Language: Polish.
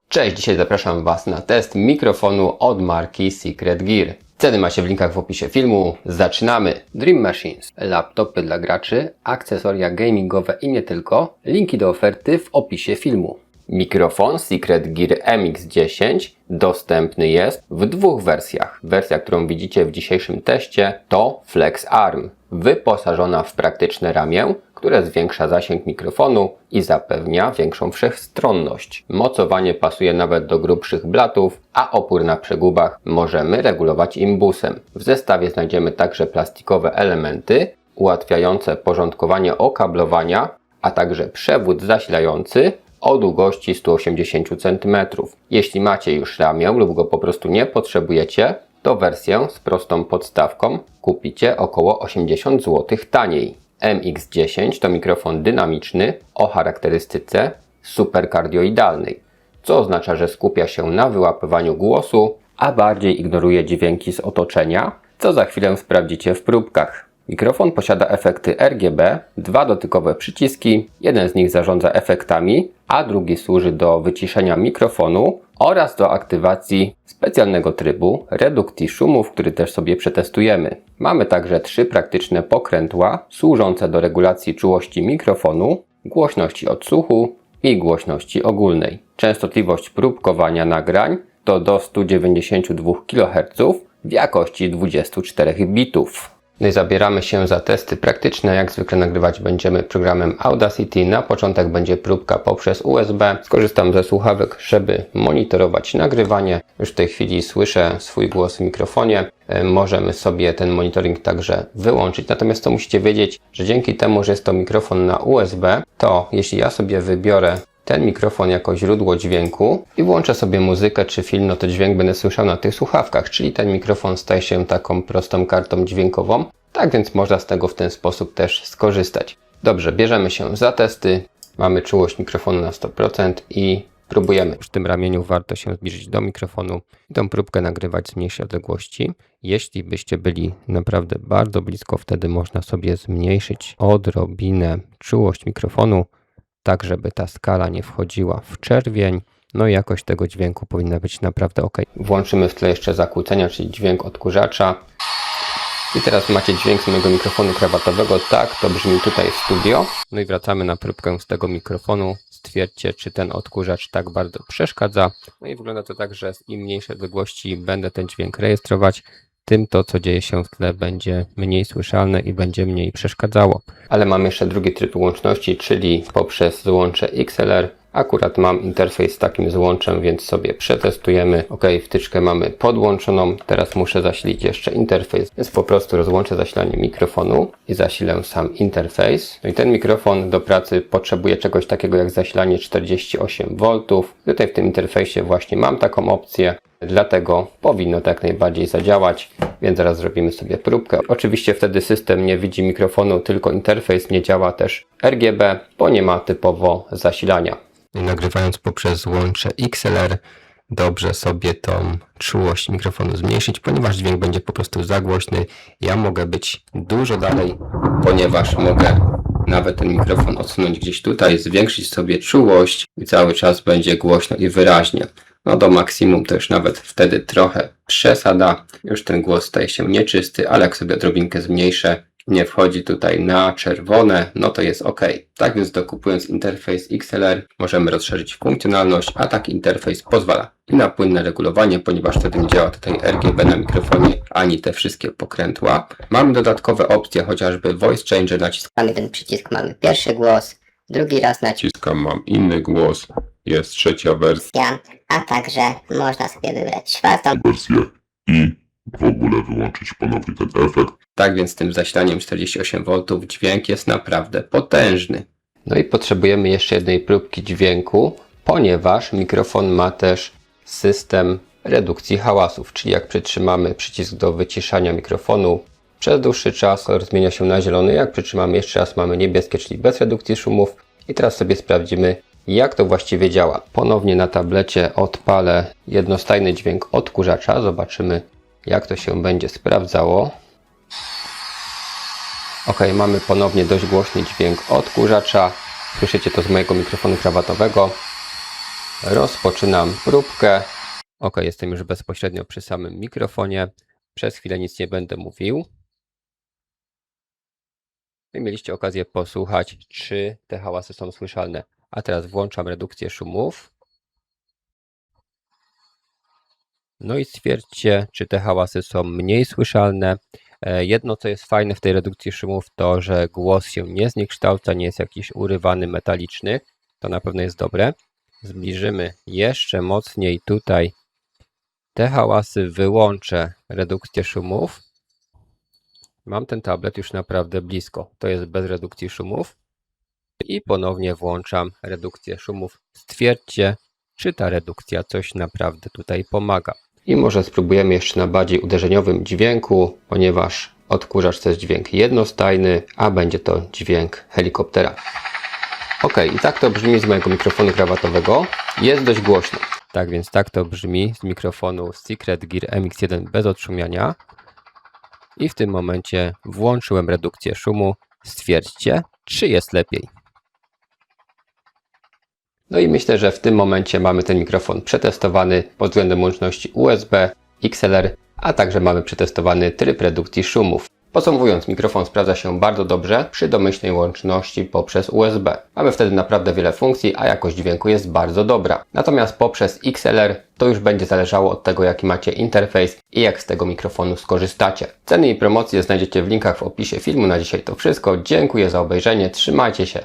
Cześć, dzisiaj zapraszam Was na test mikrofonu od marki Secret Gear. Ceny macie w linkach w opisie filmu. Zaczynamy! Dream Machines, laptopy dla graczy, akcesoria gamingowe i nie tylko. Linki do oferty w opisie filmu. Mikrofon Secret Gear MX10 dostępny jest w dwóch wersjach. Wersja, którą widzicie w dzisiejszym teście, to Flex Arm, wyposażona w praktyczne ramię, które zwiększa zasięg mikrofonu i zapewnia większą wszechstronność. Mocowanie pasuje nawet do grubszych blatów, a opór na przegubach możemy regulować imbusem. W zestawie znajdziemy także plastikowe elementy ułatwiające porządkowanie okablowania, a także przewód zasilający o długości 180 cm. Jeśli macie już ramię lub go po prostu nie potrzebujecie, to wersję z prostą podstawką kupicie około 80 zł taniej. MX10 to mikrofon dynamiczny o charakterystyce superkardioidalnej, co oznacza, że skupia się na wyłapywaniu głosu, a bardziej ignoruje dźwięki z otoczenia, co za chwilę sprawdzicie w próbkach. Mikrofon posiada efekty RGB, dwa dotykowe przyciski, jeden z nich zarządza efektami, a drugi służy do wyciszenia mikrofonu oraz do aktywacji specjalnego trybu redukcji szumów, który też sobie przetestujemy. Mamy także trzy praktyczne pokrętła służące do regulacji czułości mikrofonu, głośności odsłuchu i głośności ogólnej. Częstotliwość próbkowania nagrań to do 192 kHz w jakości 24 bitów. No i zabieramy się za testy praktyczne. Jak zwykle nagrywać będziemy programem Audacity. Na początek będzie próbka poprzez USB. Skorzystam ze słuchawek, żeby monitorować nagrywanie. Już w tej chwili słyszę swój głos w mikrofonie. Możemy sobie ten monitoring także wyłączyć. Natomiast to musicie wiedzieć, że dzięki temu, że jest to mikrofon na USB, to jeśli ja sobie wybiorę ten mikrofon jako źródło dźwięku i włączę sobie muzykę czy film, no to dźwięk będę słyszał na tych słuchawkach, czyli ten mikrofon staje się taką prostą kartą dźwiękową, tak więc można z tego w ten sposób też skorzystać. Dobrze, bierzemy się za testy, mamy czułość mikrofonu na 100% i próbujemy. Przy tym ramieniu warto się zbliżyć do mikrofonu i tą próbkę nagrywać z mniejszej odległości. Jeśli byście byli naprawdę bardzo blisko, wtedy można sobie zmniejszyć odrobinę czułość mikrofonu, tak żeby ta skala nie wchodziła w czerwień. No i jakość tego dźwięku powinna być naprawdę ok. Włączymy w tle jeszcze zakłócenia, czyli dźwięk odkurzacza. I teraz macie dźwięk z mojego mikrofonu krawatowego. Tak, to brzmi tutaj w studio. No i wracamy na próbkę z tego mikrofonu. Stwierdźcie, czy ten odkurzacz tak bardzo przeszkadza. No i wygląda to tak, że z im mniejszej odległości będę ten dźwięk rejestrować, tym to, co dzieje się w tle, będzie mniej słyszalne i będzie mniej przeszkadzało. Ale mam jeszcze drugi tryb łączności, czyli poprzez złącze XLR. Akurat mam interfejs z takim złączem, więc sobie przetestujemy. Ok, wtyczkę mamy podłączoną. Teraz muszę zasilić jeszcze interfejs, więc po prostu rozłączę zasilanie mikrofonu i zasilę sam interfejs. No i ten mikrofon do pracy potrzebuje czegoś takiego jak zasilanie 48 V. Tutaj w tym interfejsie właśnie mam taką opcję. Dlatego powinno to jak najbardziej zadziałać, więc zaraz zrobimy sobie próbkę. Oczywiście wtedy system nie widzi mikrofonu, tylko interfejs, nie działa też RGB, bo nie ma typowo zasilania. Nagrywając poprzez łącze XLR, dobrze sobie tą czułość mikrofonu zmniejszyć, ponieważ dźwięk będzie po prostu za głośny. Ja mogę być dużo dalej, ponieważ mogę nawet ten mikrofon odsunąć gdzieś tutaj, zwiększyć sobie czułość i cały czas będzie głośno i wyraźnie. No do maksimum to już nawet wtedy trochę przesada. Już ten głos staje się nieczysty, ale jak sobie odrobinkę zmniejszę, nie wchodzi tutaj na czerwone, no to jest ok. Tak więc dokupując interfejs XLR możemy rozszerzyć funkcjonalność, a taki interfejs pozwala i na płynne regulowanie, ponieważ wtedy nie działa tutaj RGB na mikrofonie, ani te wszystkie pokrętła. Mamy dodatkowe opcje, chociażby voice changer, naciskamy ten przycisk, mamy pierwszy głos, drugi raz Naciskam, mam inny głos, jest trzecia wersja a także można sobie wybrać czwartą i w ogóle wyłączyć ponownie ten efekt. Tak więc z tym zasilaniem 48 V dźwięk jest naprawdę potężny. No i potrzebujemy jeszcze jednej próbki dźwięku, ponieważ mikrofon ma też system redukcji hałasów, czyli jak przytrzymamy przycisk do wyciszania mikrofonu przez dłuższy czas, kolor zmienia się na zielony, jak przytrzymamy jeszcze raz mamy niebieskie, czyli bez redukcji szumów. I teraz sobie sprawdzimy, jak to właściwie działa. Ponownie na tablecie odpalę jednostajny dźwięk odkurzacza, zobaczymy, jak to się będzie sprawdzało. Ok, mamy ponownie dość głośny dźwięk odkurzacza. Słyszycie to z mojego mikrofonu krawatowego. Rozpoczynam próbkę. Ok, jestem już bezpośrednio przy samym mikrofonie. Przez chwilę nic nie będę mówił. I mieliście okazję posłuchać, czy te hałasy są słyszalne. A teraz włączam redukcję szumów. No i stwierdźcie, czy te hałasy są mniej słyszalne. Jedno, co jest fajne w tej redukcji szumów, to, że głos się nie zniekształca, nie jest jakiś urywany, metaliczny. To na pewno jest dobre. Zbliżymy jeszcze mocniej tutaj te hałasy, wyłączę redukcję szumów. Mam ten tablet już naprawdę blisko. To jest bez redukcji szumów. I ponownie włączam redukcję szumów. Stwierdźcie, czy ta redukcja coś naprawdę tutaj pomaga. I może spróbujemy jeszcze na bardziej uderzeniowym dźwięku, ponieważ odkurzacz to jest dźwięk jednostajny, a będzie to dźwięk helikoptera. Ok, i tak to brzmi z mojego mikrofonu krawatowego. Jest dość głośno. Tak więc tak to brzmi z mikrofonu Secret Gear MX1 bez odszumiania. I w tym momencie włączyłem redukcję szumu. Stwierdźcie, czy jest lepiej. No i myślę, że w tym momencie mamy ten mikrofon przetestowany pod względem łączności USB, XLR, a także mamy przetestowany tryb redukcji szumów. Podsumowując, mikrofon sprawdza się bardzo dobrze przy domyślnej łączności poprzez USB. Mamy wtedy naprawdę wiele funkcji, a jakość dźwięku jest bardzo dobra. Natomiast poprzez XLR to już będzie zależało od tego, jaki macie interfejs i jak z tego mikrofonu skorzystacie. Ceny i promocje znajdziecie w linkach w opisie filmu. Na dzisiaj to wszystko. Dziękuję za obejrzenie. Trzymajcie się.